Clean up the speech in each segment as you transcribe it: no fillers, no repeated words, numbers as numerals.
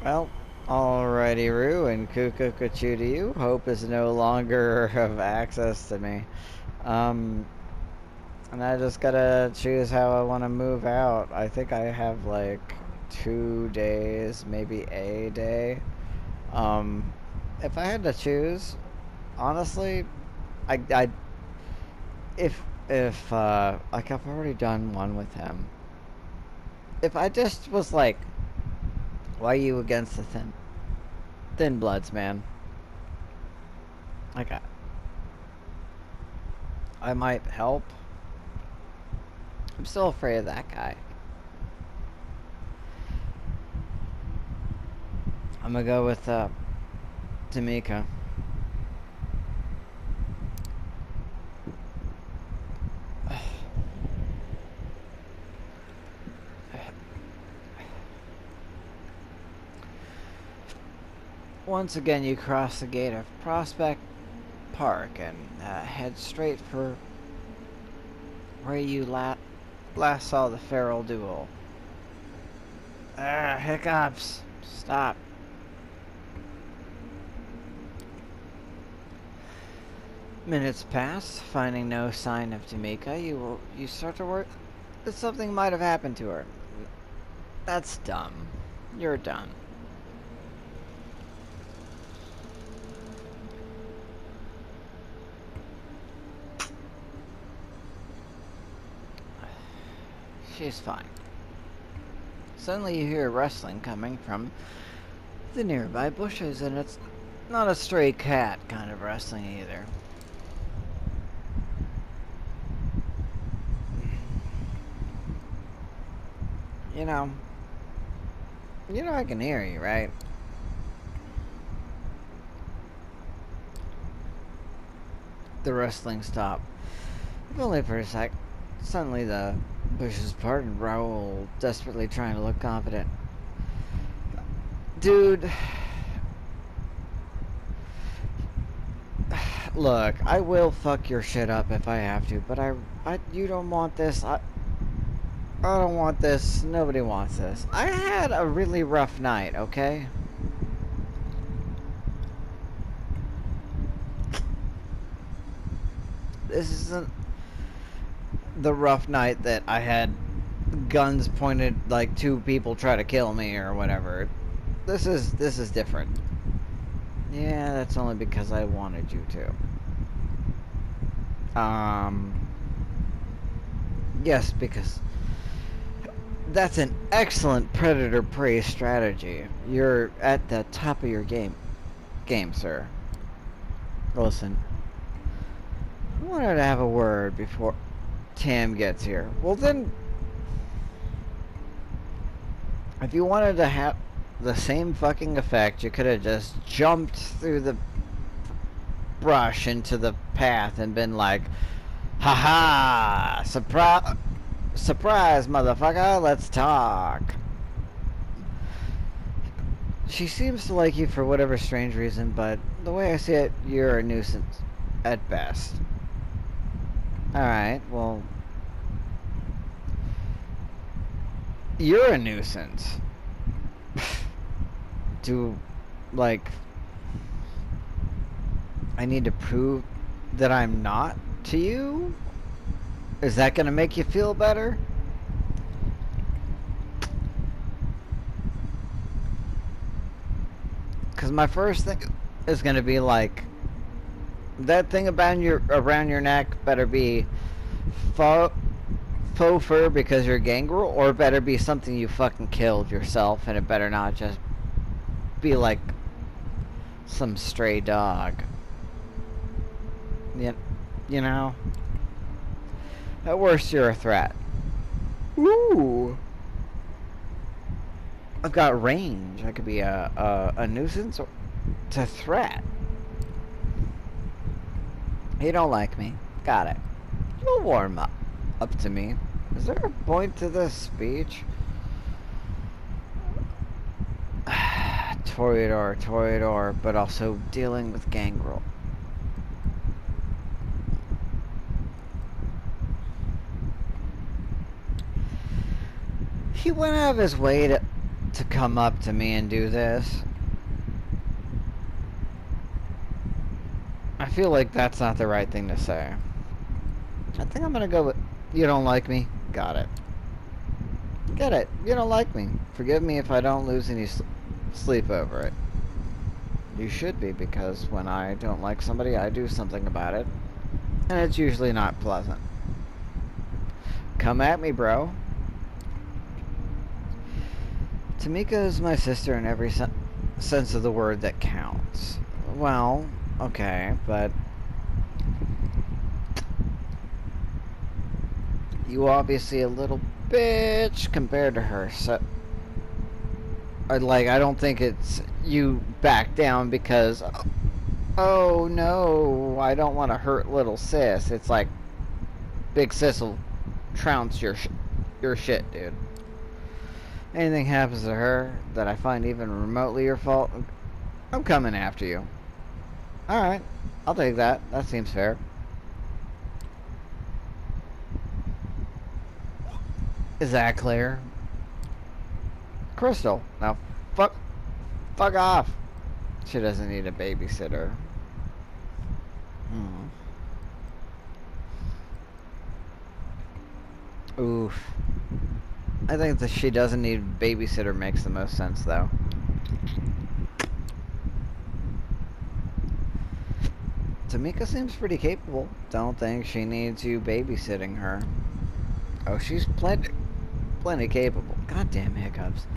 Well, alrighty, Roo, and Kukukachu to you. Hope is no longer of access to me. Um, and I just gotta choose how I want to move out. I think I have like 2 days, maybe a day. Um, if I had to choose, honestly, I if like I've already done one with him. If I just was like, why are you against the thin bloods, man? Like I might help. I'm still afraid of that guy. I'm gonna go with Tamika. Once again, you cross the gate of Prospect Park and head straight for where you last saw the feral duel. Hiccups. Stop. Minutes pass, finding no sign of Tamika. You start to worry that something might have happened to her. That's dumb. You're done. She's fine. Suddenly you hear rustling coming from the nearby bushes, and it's not a stray cat kind of rustling either. You know, I can hear you, right? The rustling stopped. If only for a sec. Suddenly the bushes part and Raoul desperately trying to look confident. Dude, look, I will fuck your shit up if I have to, but you don't want this. I don't want this. Nobody wants this. I had a really rough night, okay? This isn't the rough night that I had guns pointed like two people try to kill me or whatever. This is different. Yeah, that's only because I wanted you to. Yes, because that's an excellent predator prey strategy. You're at the top of your game, sir. Listen, I wanted to have a word before Tam gets here. Well then, if you wanted to have the same fucking effect, you could have just jumped through the brush into the path and been like, haha, surprise, motherfucker, let's talk. She seems to like you for whatever strange reason, but the way I see it, you're a nuisance at best. Alright, well, you're a nuisance. Do, like, I need to prove that I'm not to you? Is that gonna make you feel better? Because my first thing is gonna be like, that thing about around your neck better be faux fur because you're gangrel, or it better be something you fucking killed yourself, and it better not just be like some stray dog. You know? At worst, you're a threat. Ooh. I've got range. I could be a nuisance or to threat. You don't like me. Got it. You'll warm up to me. Is there a point to this speech? Toreador, but also dealing with gangrel. He went out of his way to to come up to me and do this. I feel like that's not the right thing to say. I think I'm gonna go with, you don't like me? Got it. Get it. You don't like me. Forgive me if I don't lose any sleep over it. You should be, because when I don't like somebody, I do something about it. And it's usually not pleasant. Come at me, bro. Tamika is my sister in every sense of the word that counts. Well, okay, but you obviously a little bitch compared to her, so I don't think it's you back down because, oh no, I don't want to hurt little sis. It's like big sis will trounce your shit, dude. Anything happens to her that I find even remotely your fault, I'm coming after you. Alright, I'll take that. That seems fair. Is that clear? Crystal, now fuck off. She doesn't need a babysitter. Oof. I think that she doesn't need a babysitter makes the most sense, though. Tamika seems pretty capable. Don't think she needs you babysitting her. Oh, she's plenty capable. Goddamn hiccups.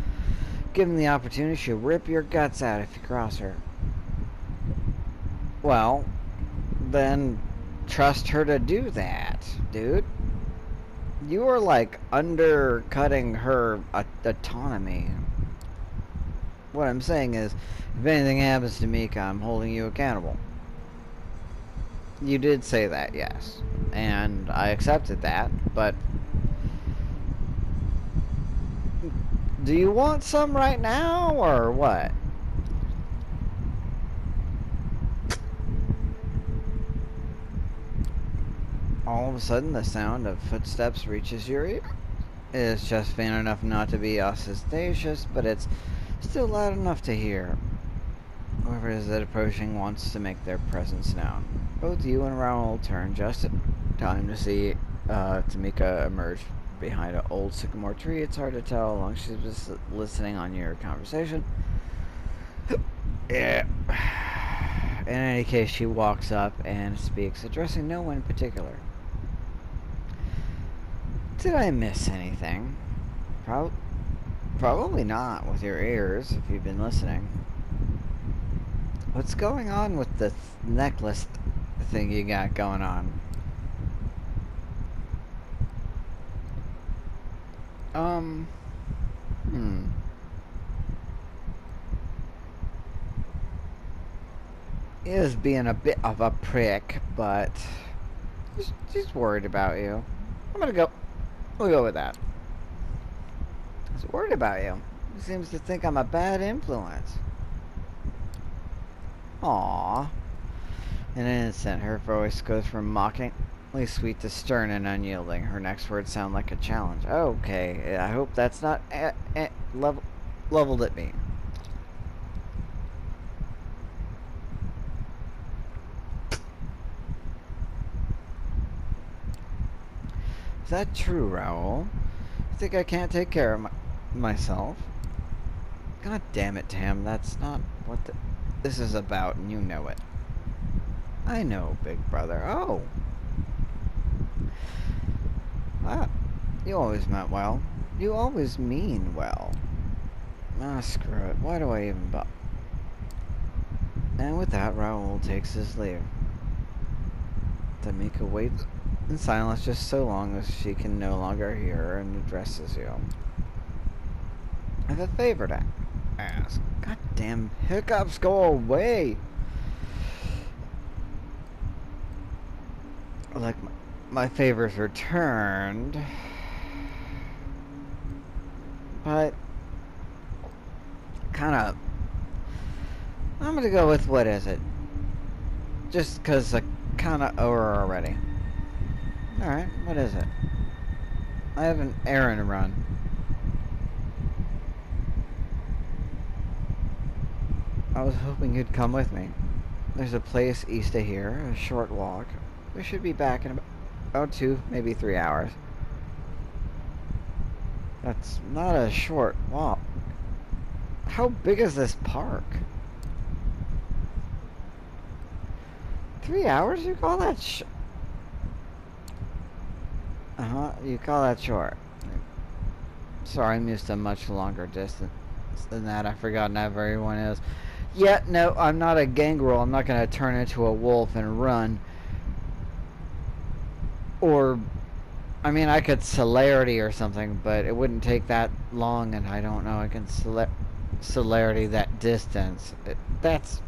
Given the opportunity, she'll rip your guts out if you cross her. Well, then trust her to do that, dude. You are like undercutting her autonomy. What I'm saying is, if anything happens to Mika, I'm holding you accountable. You did say that, yes. And I accepted that, but do you want some right now, or what? All of a sudden, the sound of footsteps reaches your ear. It's just faint enough not to be ostentatious, but it's still loud enough to hear. Whoever is that approaching wants to make their presence known. Both you and Raoul turn just in time to see Tamika emerge behind an old sycamore tree. It's hard to tell how long she's just listening on your conversation. Yeah. In any case, she walks up and speaks, addressing no one in particular. Did I miss anything? Probably not with your ears, if you've been listening. What's going on with the necklace thing you got going on? He is being a bit of a prick, but she's worried about you. We'll go with that. He's worried about you. He seems to think I'm a bad influence. Aww. In an instant, her voice goes from mockingly sweet to stern and unyielding. Her next words sound like a challenge. Okay, I hope that's not leveled at me. Is that true, Raoul? You think I can't take care of myself? God damn it, Tam. That's not what this is about, and you know it. I know, big brother. Oh. Ah, you always meant well. You always mean well. Ah, screw it. Why do I even bother? And with that, Raoul takes his leave. Tamika waits in silence just so long as she can no longer hear her and addresses you. I have a favor to ask. Goddamn hiccups, go away! Like my favor's returned. But kinda I'm gonna go with what is it? Just cause I kinda owe her already. Alright, what is it? I have an errand to run. I was hoping you'd come with me. There's a place east of here, a short walk. We should be back in about 2, maybe 3 hours. That's not a short walk. How big is this park? 3 hours? You call that you call that short. Sorry, I'm used to much longer distance than that. I've forgotten how everyone is. Yeah, no, I'm not a gangrel. I'm not gonna turn into a wolf and run. Or, I mean, I could celerity or something, but it wouldn't take that long, and I don't know I can celerity that distance. That's...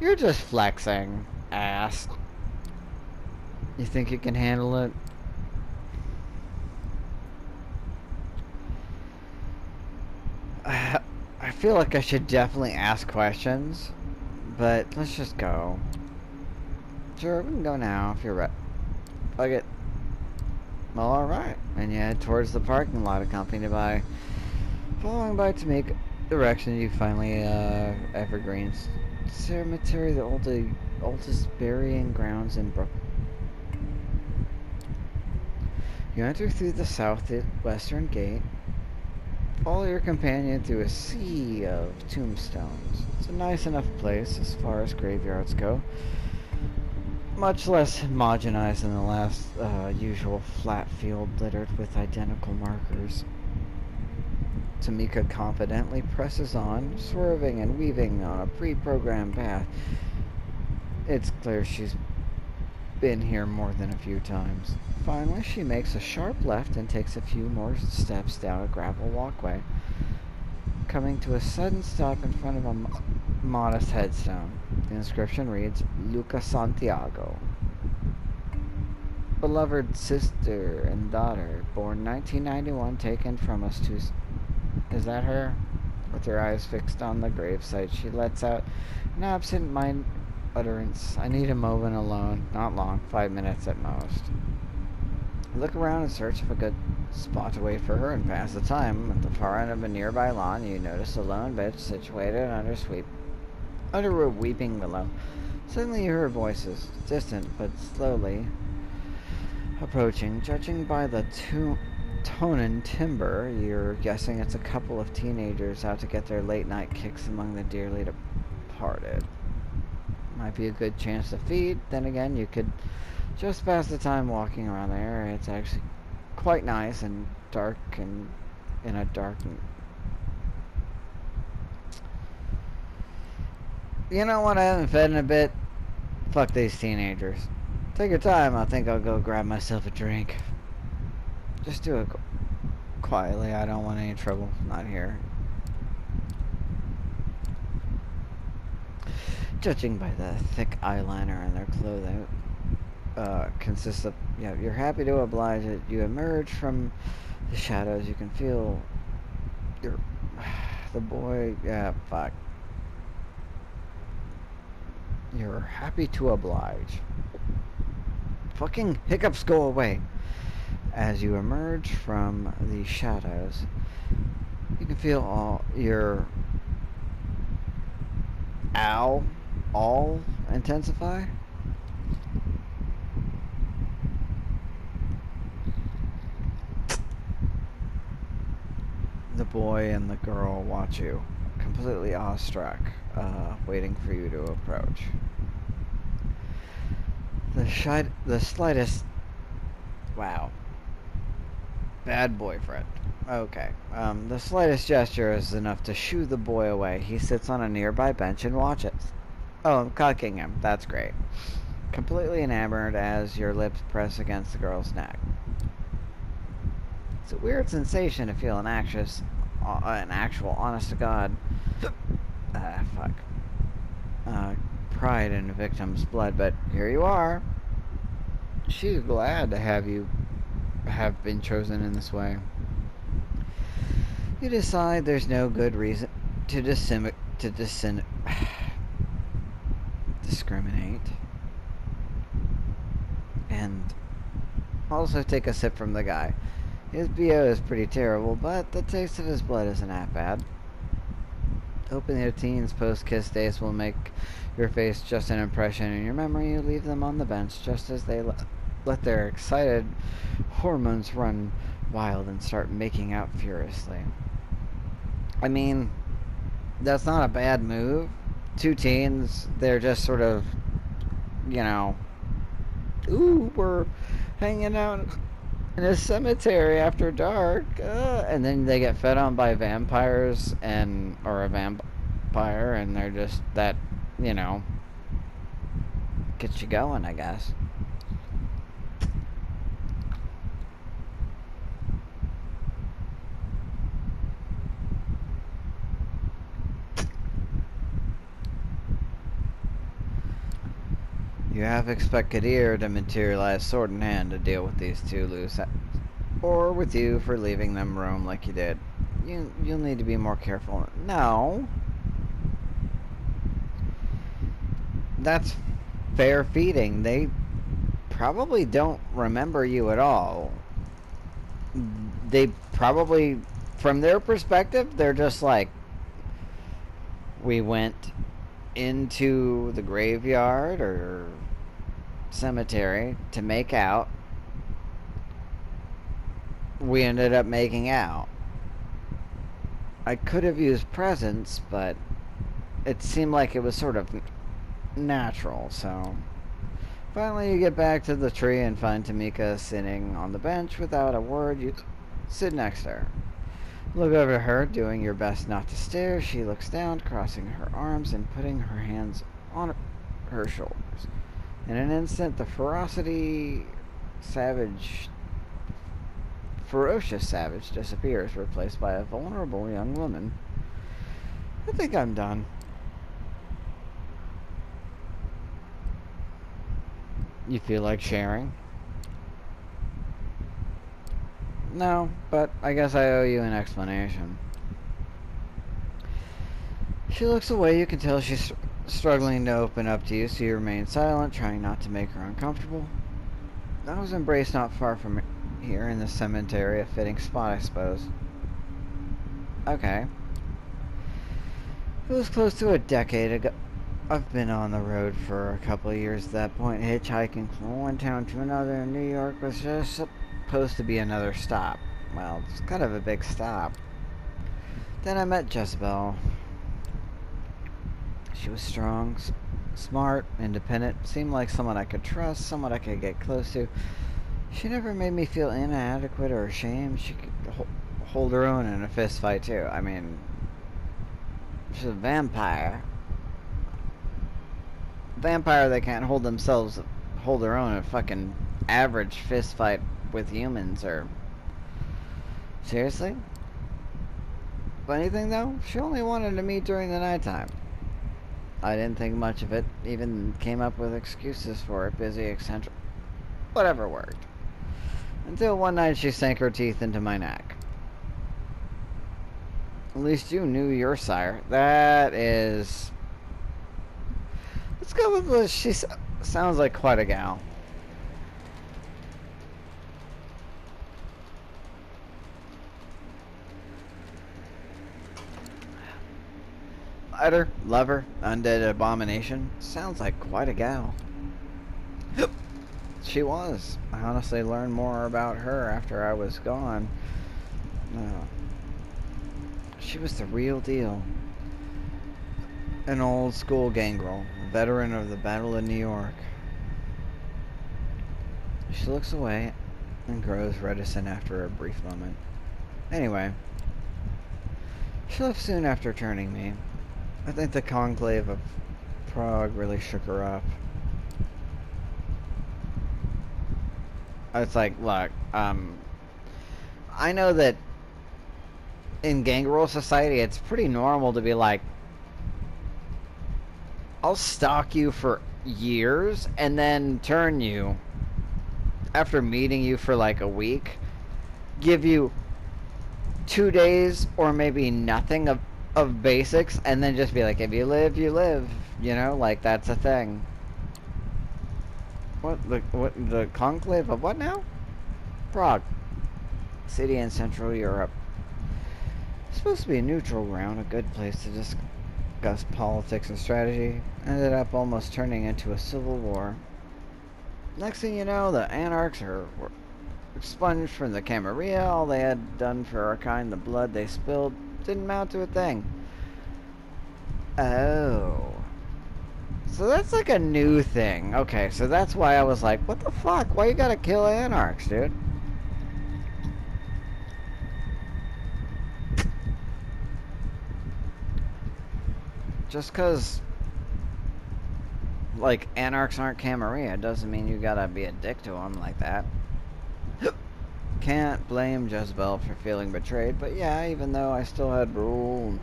You're just flexing, ass. You think you can handle it? I feel like I should definitely ask questions, but let's just go. Sure, we can go now if you're ready. Fuck it. Well, alright. And you head towards the parking lot accompanied by... Following by to make direction, you finally, Evergreens Cemetery, the oldest burying grounds in Brooklyn. You enter through the southwestern gate. Follow your companion through a sea of tombstones. It's a nice enough place as far as graveyards go. Much less homogenized than the last usual flat field littered with identical markers. Tamika confidently presses on, swerving and weaving on a pre-programmed path. It's clear she's been here more than a few times. Finally, she makes a sharp left and takes a few more steps down a gravel walkway, coming to a sudden stop in front of a modest headstone. The inscription reads, Luca Santiago. Beloved sister and daughter, born 1991, taken from us to... Is that her? With her eyes fixed on the gravesite, she lets out an absent-minded utterance. I need a moment alone. Not long. 5 minutes at most. Look around in search of a good spot to wait for her and pass the time. At the far end of a nearby lawn, you notice a lone bench situated under a weeping willow. Suddenly you hear voices, distant but slowly approaching. Judging by the tone and timbre, you're guessing it's a couple of teenagers out to get their late-night kicks among the dearly departed. Might be a good chance to feed. Then again, you could just pass the time walking around the area. It's actually quite nice and dark and in a dark... You know what? I haven't fed in a bit. Fuck these teenagers. Take your time. I think I'll go grab myself a drink. Just do it quietly. I don't want any trouble. Not here. Judging by the thick eyeliner and their clothing, consists of... Yeah, you're happy to oblige it. You emerge from the shadows. You can feel the boy... Yeah, fuck. You're happy to oblige. Fucking hiccups go away. As you emerge from the shadows, you can feel all intensify. The boy and the girl watch you, completely awestruck, waiting for you to approach. The slightest... Wow. Bad boyfriend. Okay. The slightest gesture is enough to shoo the boy away. He sits on a nearby bench and watches. Oh, I'm cocking him. That's great. Completely enamored as your lips press against the girl's neck. It's a weird sensation to feel an actual honest-to-God... pride in a victim's blood, but here you are. She's glad to have you been chosen in this way. You decide there's no good reason to discriminate. And also take a sip from the guy. His BO is pretty terrible, but the taste of his blood isn't that bad. Hoping your teens post-kiss days will make your face just an impression in your memory, you leave them on the bench just as they let their excited hormones run wild and start making out furiously. I mean, that's not a bad move. Two teens, they're just sort of, you know, ooh, we're hanging out in a cemetery after dark, and then they get fed on by vampires or a vampire, and they're just that, you know, gets you going, I guess. You half expect Kadir to materialize sword in hand to deal with these two loose or with you for leaving them roam like you did. You'll need to be more careful. No. That's fair feeding. They probably don't remember you at all. They probably, from their perspective, they're just like, we went into the graveyard or cemetery to make out. We ended up making out. I could have used presents, but it seemed like it was sort of natural, so... Finally, you get back to the tree and find Tamika sitting on the bench without a word. You sit next to her. Look over to her, doing your best not to stare. She looks down, crossing her arms and putting her hands on her shoulders. In an instant, the ferocious savage disappears, replaced by a vulnerable young woman. I think I'm done. You feel like sharing? No, but I guess I owe you an explanation. She looks away. You can tell she's struggling to open up to you, so you remain silent, trying not to make her uncomfortable. I was embraced not far from here in the cemetery, a fitting spot, I suppose. Okay. It was close to a decade ago. I've been on the road for a couple of years at that point. Hitchhiking from one town to another in New York was just supposed to be another stop. Well, it's kind of a big stop. Then I met Jezebel. She was strong, smart, independent, seemed like someone I could trust, someone I could get close to. She never made me feel inadequate or ashamed. She could hold her own in a fist fight too. I mean, she's a vampire. Vampire that can't hold their own in a fucking average fist fight with humans, or... Seriously? Funny thing though, she only wanted to meet during the nighttime. I didn't think much of it, even came up with excuses for it, busy, eccentric, whatever worked. Until one night she sank her teeth into my neck. At least you knew your sire. That is... Let's go with this. She sounds like quite a gal. Fighter, lover, undead abomination. Sounds like quite a gal. She was. I honestly learned more about her after I was gone. No. She was the real deal. An old school gangrel, a veteran of the Battle of New York. She looks away and grows reticent after a brief moment. Anyway, she left soon after turning me. I think the conclave of Prague really shook her up. It's like, look, I know that in gangrel society, it's pretty normal to be like, I'll stalk you for years and then turn you, after meeting you for like a week, give you 2 days or maybe nothing of basics, and then just be like, if you live, you live. You know, like, that's a thing. What, the conclave of what now? Prague. City in Central Europe. It's supposed to be a neutral ground, a good place to just discussed politics and strategy, ended up almost turning into a civil war. Next thing you know, the Anarchs were expunged from the Camarilla. All they had done for our kind, the blood they spilled, didn't amount to a thing. Oh. So that's like a new thing. Okay, so that's why I was like, what the fuck? Why you gotta kill Anarchs, dude? Just because, like, Anarchs aren't Camarilla doesn't mean you gotta be a dick to them like that. Can't blame Jezebel for feeling betrayed, but yeah, even though I still had Rule and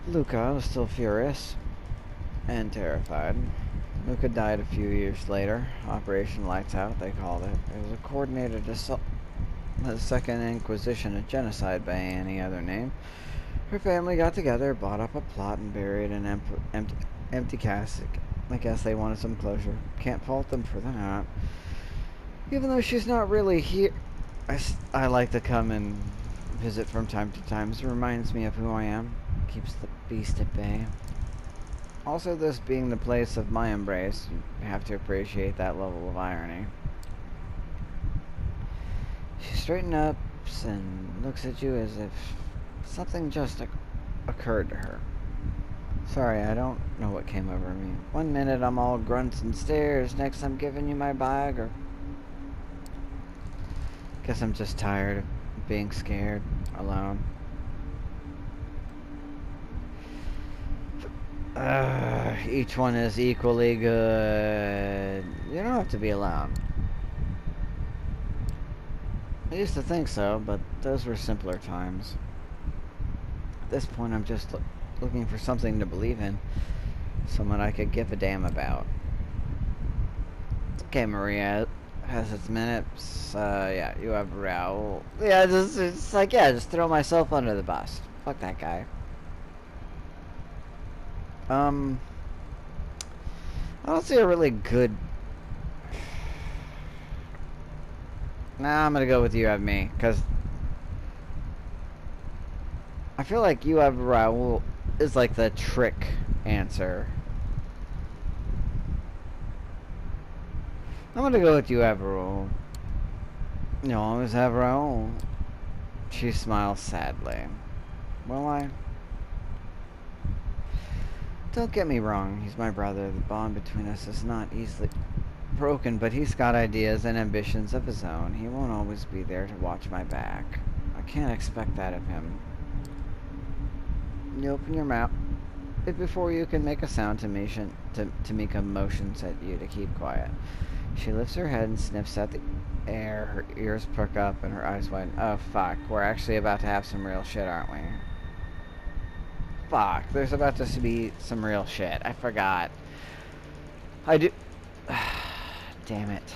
Luca, was still furious and terrified. Luca died a few years later. Operation Lights Out, they called it. It was a coordinated assault. The Second Inquisition, a genocide by any other name. Her family got together, bought up a plot, and buried an empty casket. I guess they wanted some closure. Can't fault them for that. Even though she's not really here, I like to come and visit from time to time. It reminds me of who I am. Keeps the beast at bay. Also, this being the place of my embrace, you have to appreciate that level of irony. She straightens up and looks at you as if something just occurred to her. Sorry, I don't know what came over me. One minute I'm all grunts and stares, next I'm giving you my bag, or... Guess I'm just tired of being scared, alone. Each one is equally good. You don't have to be alone. I used to think so, but those were simpler times. At this point, I'm just looking for something to believe in. Someone I could give a damn about. Okay, Maria has its minutes. Yeah, you have Raul. Yeah, it's like, yeah, just throw myself under the bus. Fuck that guy. I don't see a really good... Nah, I'm gonna go with you have me, because... I feel like you have Raul is like the trick answer. I'm gonna go with you have Raul. You always have Raul. She smiles sadly. Will I? Don't get me wrong, he's my brother. The bond between us is not easily broken, but he's got ideas and ambitions of his own. He won't always be there to watch my back. I can't expect that of him. You open your mouth before you can make a sound. Tamika motions at you to keep quiet. She lifts her head and sniffs at the air. Her ears perk up and her eyes widen. Oh, fuck. We're actually about to have some real shit, aren't we? Fuck. There's about to be some real shit. I forgot. I do... Damn it.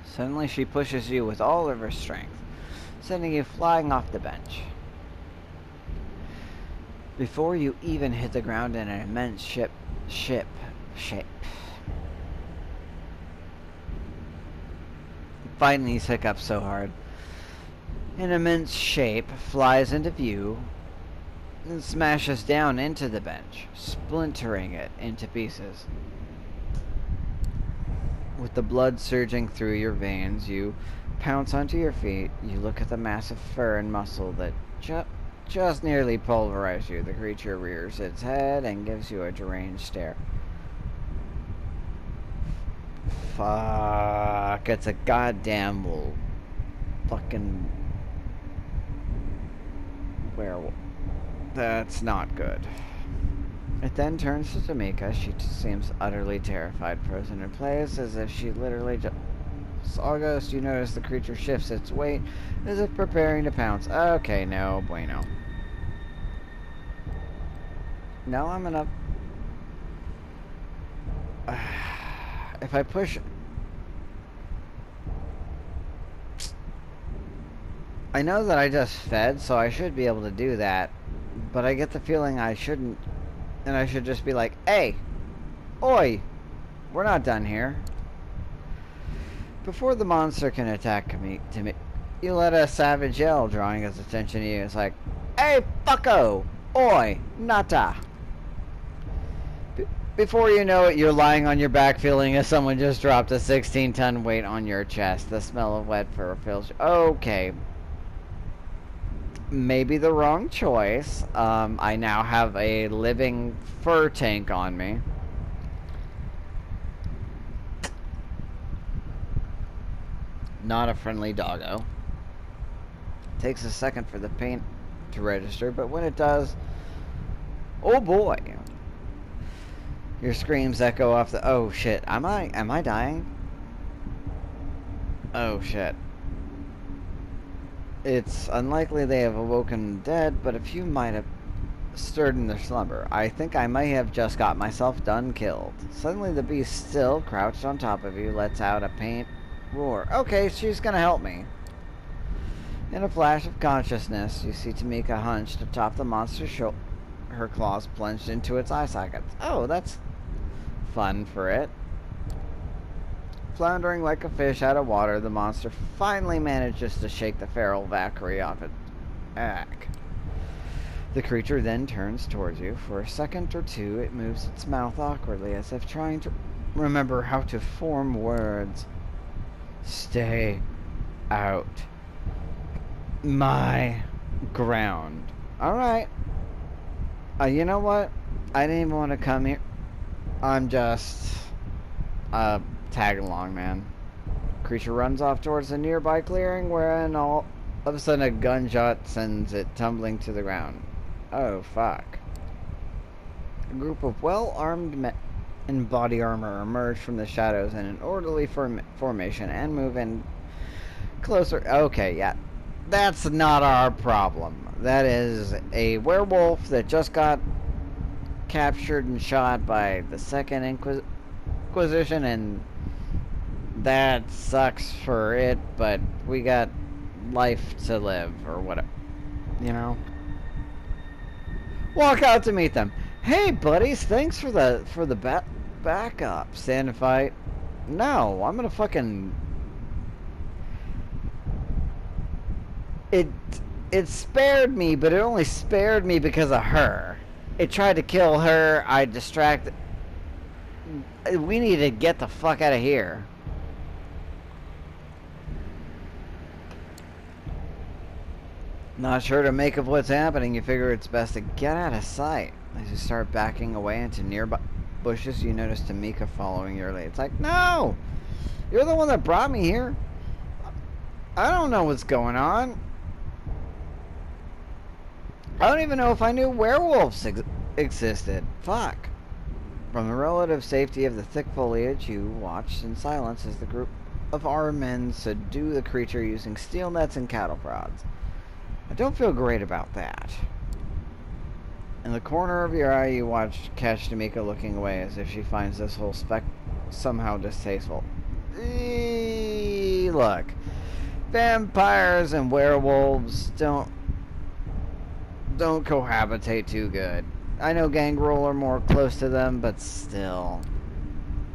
Suddenly she pushes you with all of her strength, sending you flying off the bench. Before you even hit the ground in an immense shape. Fighting these hiccups so hard. An immense shape flies into view and smashes down into the bench, splintering it into pieces. With the blood surging through your veins, you pounce onto your feet. You look at the massive fur and muscle that just nearly pulverized you. The creature rears its head and gives you a deranged stare. Fuck, it's a goddamn fucking werewolf. That's not good. It then turns to Tamika. She seems utterly terrified, frozen in place, as if she literally just... August, you notice the creature shifts its weight, as if preparing to pounce. Okay, no bueno. Now I'm gonna... if I push... I know that I just fed, so I should be able to do that, but I get the feeling I shouldn't... And I should just be like, hey, oi, we're not done here. Before the monster can attack me, you let a savage yell, drawing his attention to you. It's like, "Hey, fucko! Oi! Nata!" Before you know it, you're lying on your back feeling as someone just dropped a 16-ton weight on your chest. The smell of wet fur fills you. Okay. Maybe the wrong choice. I now have a living fur tank on me. Not a friendly doggo. Takes a second for the paint to register, but when it does, oh boy. Your screams echo off the... Oh shit, am I dying? Oh shit. It's unlikely they have awoken dead, but a few might have stirred in their slumber. I think I may have just got myself done killed. Suddenly the beast, still crouched on top of you, lets out a faint roar. Okay, she's gonna help me. In a flash of consciousness, you see Tamika hunched atop the monster's shoulder, her claws plunged into its eye sockets. Oh, that's fun for it. Floundering like a fish out of water, the monster finally manages to shake the feral Valkyrie off its back. The creature then turns towards you. For a second or two, it moves its mouth awkwardly, as if trying to remember how to form words. Stay out my ground. Alright. You know what? I didn't even want to come here. I'm just tag along, man. Creature runs off towards the nearby clearing, wherein all of a sudden a gunshot sends it tumbling to the ground. Oh fuck. A group of well-armed men in body armor emerge from the shadows in an orderly formation and move in closer. Okay, yeah. That's not our problem. That is a werewolf that just got captured and shot by the Second Inquisition, and that sucks for it, but we got life to live, or whatever, you know? Walk out to meet them. Hey, buddies, thanks for the backup. Stand and fight. No, I'm gonna fucking... It spared me, but it only spared me because of her. It tried to kill her. I distracted. We need to get the fuck out of here. Not sure to make of what's happening. You figure it's best to get out of sight. As you start backing away into nearby bushes, you notice Tamika following your lead. It's like, no! You're the one that brought me here. I don't know what's going on. I don't even know if I knew werewolves existed. Fuck. From the relative safety of the thick foliage, you watched in silence as the group of armed men subdue the creature using steel nets and cattle prods. I don't feel great about that. In the corner of your eye, you watch catch Tamika looking away as if she finds this whole spec somehow distasteful. Look. Vampires and werewolves don't cohabitate too good. I know gangrel are more close to them, but still.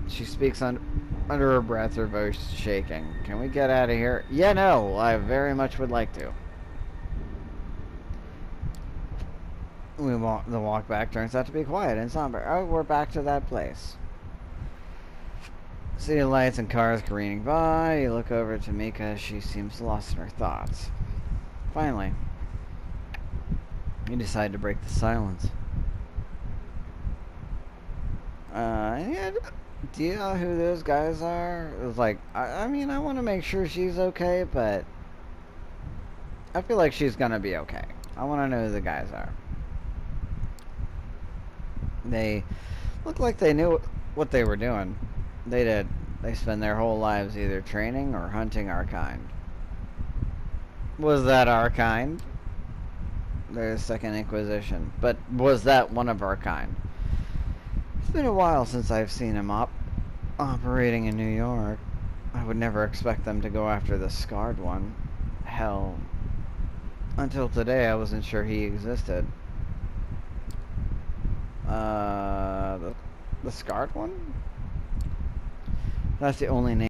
She speaks under her breath, her voice shaking. Can we get out of here? Yeah, no, I very much would like to. The walk back turns out to be quiet and somber. Oh, we're back to that place. City lights and cars careening by. You look over at Tamika. She seems lost in her thoughts. Finally, you decide to break the silence. Yeah, do you know who those guys are? It was like, I mean, I want to make sure she's okay, but I feel like she's gonna be okay. I want to know who the guys are. They look like they knew what they were doing. They did. They spend their whole lives either training or hunting our kind. Was that our kind? There's Second Inquisition. But was that one of our kind? It's been a while since I've seen him operating in New York. I would never expect them to go after the scarred one. Hell, until today I wasn't sure he existed. The scarred one? That's the only name